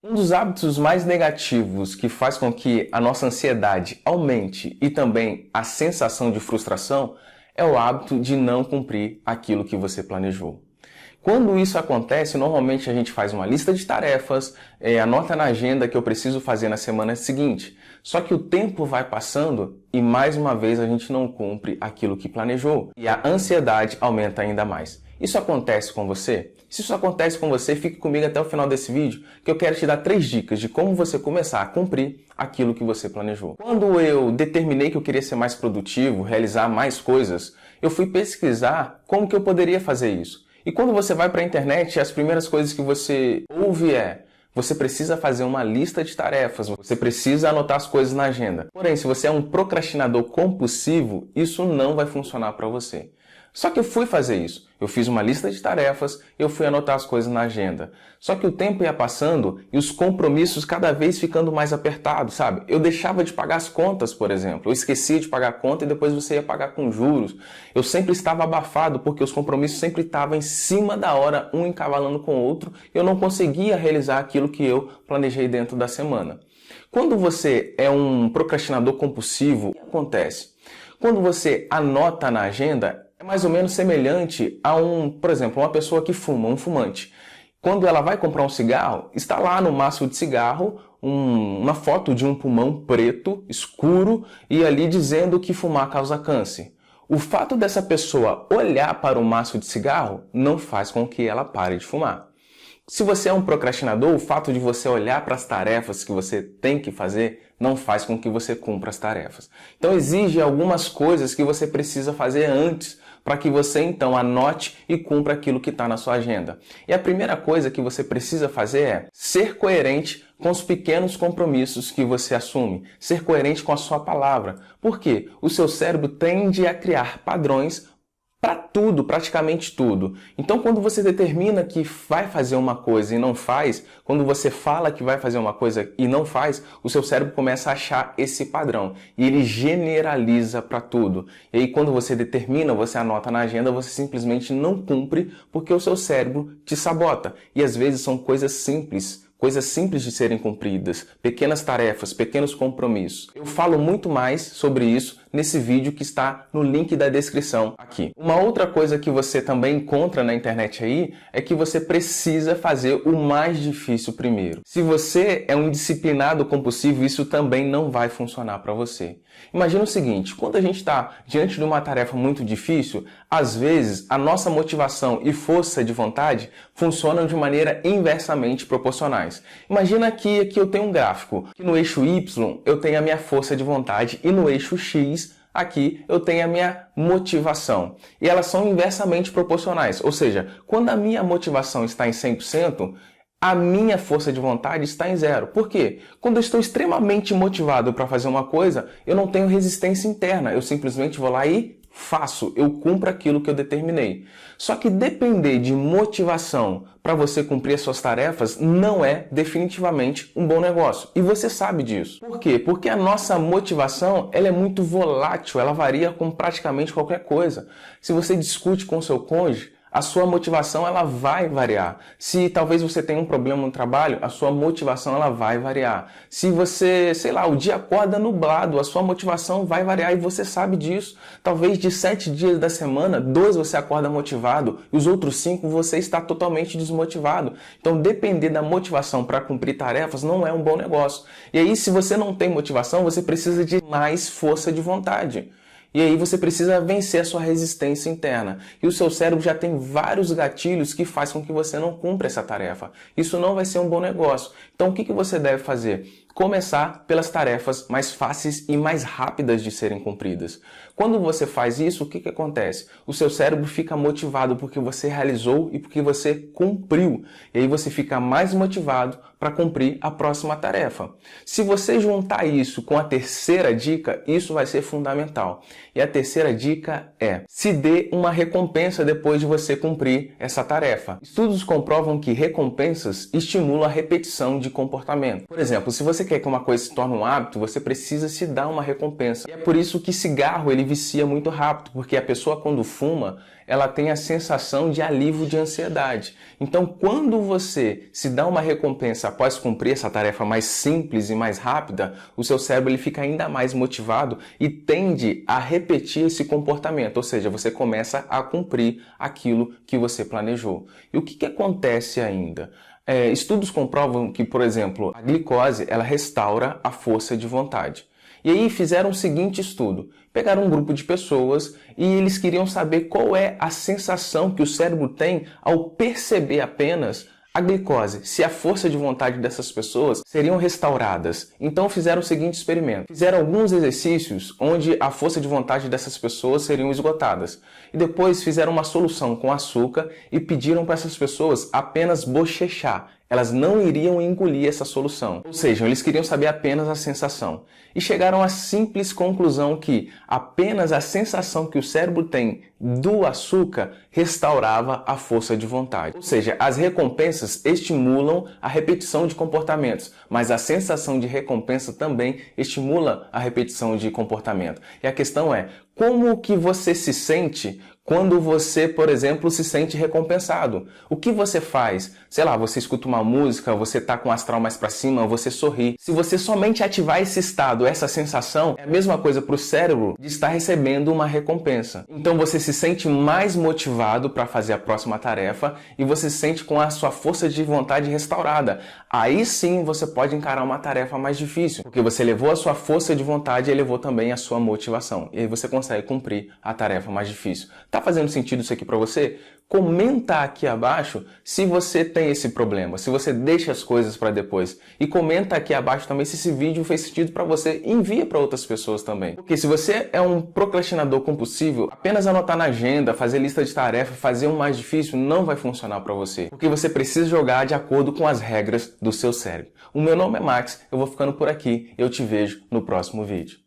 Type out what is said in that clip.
Um dos hábitos mais negativos que faz com que a nossa ansiedade aumente e também a sensação de frustração é o hábito de não cumprir aquilo que você planejou. Quando isso acontece, normalmente a gente faz uma lista de tarefas, anota na agenda que eu preciso fazer na semana seguinte. Só que o tempo vai passando e mais uma vez a gente não cumpre aquilo que planejou. E a ansiedade aumenta ainda mais. Isso acontece com você? Se isso acontece com você, fique comigo até o final desse vídeo, que eu quero te dar 3 dicas de como você começar a cumprir aquilo que você planejou. Quando eu determinei que eu queria ser mais produtivo, realizar mais coisas, eu fui pesquisar como que eu poderia fazer isso. E quando você vai para a internet, as primeiras coisas que você ouve você precisa fazer uma lista de tarefas, você precisa anotar as coisas na agenda. Porém, se você é um procrastinador compulsivo, isso não vai funcionar para você. Só que eu fui fazer isso. Eu fiz uma lista de tarefas, eu fui anotar as coisas na agenda. Só que o tempo ia passando e os compromissos cada vez ficando mais apertados, sabe? Eu deixava de pagar as contas, por exemplo. Eu esquecia de pagar a conta e depois você ia pagar com juros. Eu sempre estava abafado porque os compromissos sempre estavam em cima da hora, um encavalando com o outro. Eu não conseguia realizar aquilo que eu planejei dentro da semana. Quando você é um procrastinador compulsivo, o que acontece? Quando você anota na agenda, é mais ou menos semelhante a por exemplo, uma pessoa que fuma, um fumante. Quando ela vai comprar um cigarro, está lá no maço de cigarro uma foto de um pulmão preto, escuro, e ali dizendo que fumar causa câncer. O fato dessa pessoa olhar para o maço de cigarro não faz com que ela pare de fumar. Se você é um procrastinador, o fato de você olhar para as tarefas que você tem que fazer não faz com que você cumpra as tarefas. Então exige algumas coisas que você precisa fazer antes para que você então anote e cumpra aquilo que está na sua agenda. E a primeira coisa que você precisa fazer é ser coerente com os pequenos compromissos que você assume, ser coerente com a sua palavra. Por quê? O seu cérebro tende a criar padrões para tudo, praticamente tudo. Então, quando você determina que vai fazer uma coisa e não faz, quando você fala que vai fazer uma coisa e não faz, o seu cérebro começa a achar esse padrão e ele generaliza para tudo. E aí, quando você determina, você anota na agenda, você simplesmente não cumpre porque o seu cérebro te sabota. E às vezes são coisas simples de serem cumpridas, pequenas tarefas, pequenos compromissos. Eu falo muito mais sobre isso nesse vídeo que está no link da descrição aqui. Uma outra coisa que você também encontra na internet aí é que você precisa fazer o mais difícil primeiro. Se você é um indisciplinado compulsivo, isso também não vai funcionar para você. Imagina o seguinte, quando a gente está diante de uma tarefa muito difícil, às vezes a nossa motivação e força de vontade funcionam de maneira inversamente proporcionais. Imagina que aqui eu tenho um gráfico, que no eixo Y eu tenho a minha força de vontade e no eixo X aqui eu tenho a minha motivação. E elas são inversamente proporcionais, ou seja, quando a minha motivação está em 100%, a minha força de vontade está em 0. Por quê? Quando eu estou extremamente motivado para fazer uma coisa, eu não tenho resistência interna, eu simplesmente vou lá e faço, eu cumpro aquilo que eu determinei. Só que depender de motivação para você cumprir as suas tarefas não é definitivamente um bom negócio. E você sabe disso. Por quê? Porque a nossa motivação ela é muito volátil, ela varia com praticamente qualquer coisa. Se você discute com o seu cônjuge, a sua motivação ela vai variar. Se talvez você tenha um problema no trabalho, a sua motivação ela vai variar. Se você, sei lá, o dia acorda nublado, a sua motivação vai variar e você sabe disso. Talvez de 7 dias da semana, 2 você acorda motivado e os outros 5 você está totalmente desmotivado. Então depender da motivação para cumprir tarefas não é um bom negócio. E aí se você não tem motivação, você precisa de mais força de vontade. E aí você precisa vencer a sua resistência interna. E o seu cérebro já tem vários gatilhos que fazem com que você não cumpra essa tarefa. Isso não vai ser um bom negócio. Então o que você deve fazer? Começar pelas tarefas mais fáceis e mais rápidas de serem cumpridas. Quando você faz isso, o que acontece? O seu cérebro fica motivado porque você realizou e porque você cumpriu. E aí você fica mais motivado para cumprir a próxima tarefa. Se você juntar isso com a terceira dica, isso vai ser fundamental. E a terceira dica é: se dê uma recompensa depois de você cumprir essa tarefa. Estudos comprovam que recompensas estimulam a repetição de comportamento. Por exemplo, se você quer que uma coisa se torne um hábito, você precisa se dar uma recompensa. E é por isso que cigarro ele vicia muito rápido, porque a pessoa quando fuma, ela tem a sensação de alívio de ansiedade. Então, quando você se dá uma recompensa após cumprir essa tarefa mais simples e mais rápida, o seu cérebro ele fica ainda mais motivado e tende a repetir esse comportamento, ou seja, você começa a cumprir aquilo que você planejou. E o que acontece ainda? Estudos comprovam que, por exemplo, a glicose ela restaura a força de vontade. E aí fizeram o seguinte estudo. Pegaram um grupo de pessoas e eles queriam saber qual é a sensação que o cérebro tem ao perceber apenas a glicose, se a força de vontade dessas pessoas seriam restauradas. Então fizeram o seguinte experimento. Fizeram alguns exercícios onde a força de vontade dessas pessoas seriam esgotadas. E depois fizeram uma solução com açúcar e pediram para essas pessoas apenas bochechar. Elas não iriam engolir essa solução. Ou seja, eles queriam saber apenas a sensação. E chegaram à simples conclusão que apenas a sensação que o cérebro tem do açúcar restaurava a força de vontade. Ou seja, as recompensas estimulam a repetição de comportamentos, mas a sensação de recompensa também estimula a repetição de comportamento. E a questão é, como que você se sente quando você, por exemplo, se sente recompensado? O que você faz? Sei lá, você escuta uma música, você tá com o astral mais para cima, você sorri. Se você somente ativar esse estado, essa sensação, é a mesma coisa para o cérebro de estar recebendo uma recompensa. Então você se sente mais motivado para fazer a próxima tarefa e você se sente com a sua força de vontade restaurada. Aí sim você pode encarar uma tarefa mais difícil, porque você levou a sua força de vontade e elevou também a sua motivação. E aí você consegue cumprir a tarefa mais difícil. Tá fazendo sentido isso aqui para você? Comenta aqui abaixo se você tem esse problema, se você deixa as coisas para depois. E comenta aqui abaixo também se esse vídeo fez sentido para você e envia para outras pessoas também. Porque se você é um procrastinador compulsivo, apenas anotar na agenda, fazer lista de tarefas, fazer um mais difícil não vai funcionar para você. Porque você precisa jogar de acordo com as regras do seu cérebro. O meu nome é Max, eu vou ficando por aqui, eu te vejo no próximo vídeo.